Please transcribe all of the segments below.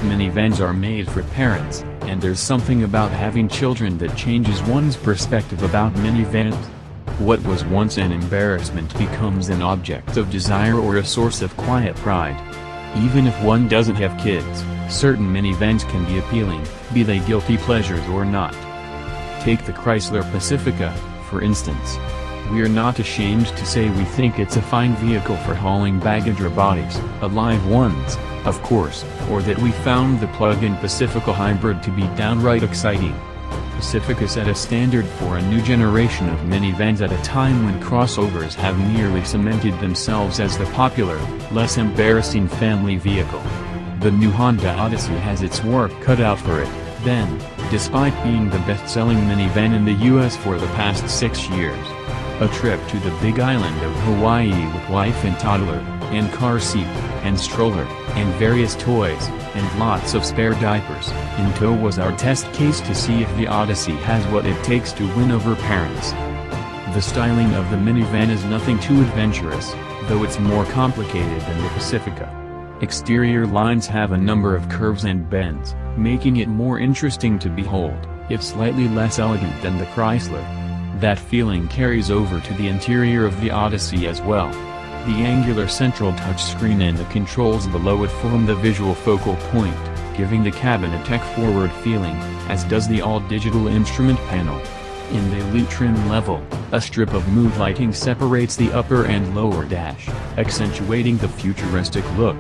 minivans are made for parents, and there's something about having children that changes one's perspective about minivans. What was once an embarrassment becomes an object of desire or a source of quiet pride. Even if one doesn't have kids, certain minivans can be appealing, be they guilty pleasures or not. Take the Chrysler Pacifica, for instance. We are not ashamed to say we think it's a fine vehicle for hauling baggage or bodies, alive ones, of course, or that we found the plug-in Pacifica hybrid to be downright exciting. Pacifica set a standard for a new generation of minivans at a time when crossovers have nearly cemented themselves as the popular, less embarrassing family vehicle. The new Honda Odyssey has its work cut out for it, then, despite being the best-selling minivan in the US for the past 6 years. A trip to the Big Island of Hawaii with wife and toddler, and car seat, and stroller, and various toys, and lots of spare diapers, in tow was our test case to see if the Odyssey has what it takes to win over parents. The styling of the minivan is nothing too adventurous, though it's more complicated than the Pacifica. Exterior lines have a number of curves and bends, making it more interesting to behold, if slightly less elegant than the Chrysler. That feeling carries over to the interior of the Odyssey as well. The angular central touchscreen and the controls below it form the visual focal point, giving the cabin a tech-forward feeling, as does the all-digital instrument panel. In the Elite trim level, a strip of mood lighting separates the upper and lower dash, accentuating the futuristic look.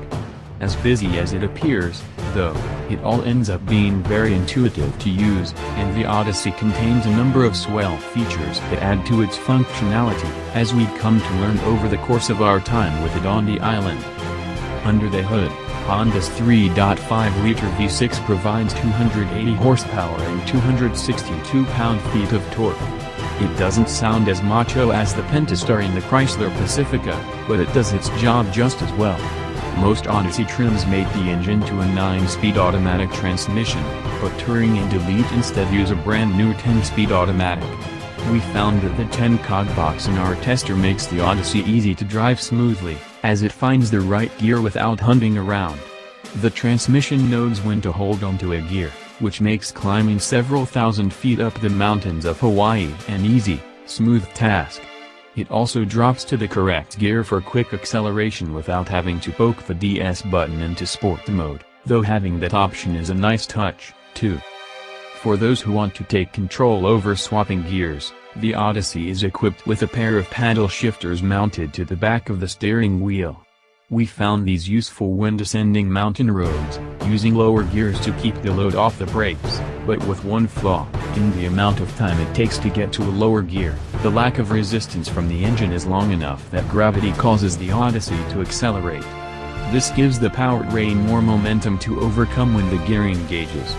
As busy as it appears, though, it all ends up being very intuitive to use, and the Odyssey contains a number of swell features that add to its functionality, as we'd come to learn over the course of our time with it on the island. Under the hood, Honda's 3.5-liter V6 provides 280 horsepower and 262 pound-feet of torque. It doesn't sound as macho as the Pentastar in the Chrysler Pacifica, but it does its job just as well. Most Odyssey trims mate the engine to a 9-speed automatic transmission, but Touring and Elite instead use a brand new 10-speed automatic. We found that the 10-cog box in our tester makes the Odyssey easy to drive smoothly, as it finds the right gear without hunting around. The transmission knows when to hold onto a gear, which makes climbing several thousand feet up the mountains of Hawaii an easy, smooth task. It also drops to the correct gear for quick acceleration without having to poke the DS button into sport mode, though having that option is a nice touch, too. For those who want to take control over swapping gears, the Odyssey is equipped with a pair of paddle shifters mounted to the back of the steering wheel. We found these useful when descending mountain roads, using lower gears to keep the load off the brakes, but with one flaw: in the amount of time it takes to get to a lower gear, the lack of resistance from the engine is long enough that gravity causes the Odyssey to accelerate. This gives the powertrain more momentum to overcome when the gearing engages.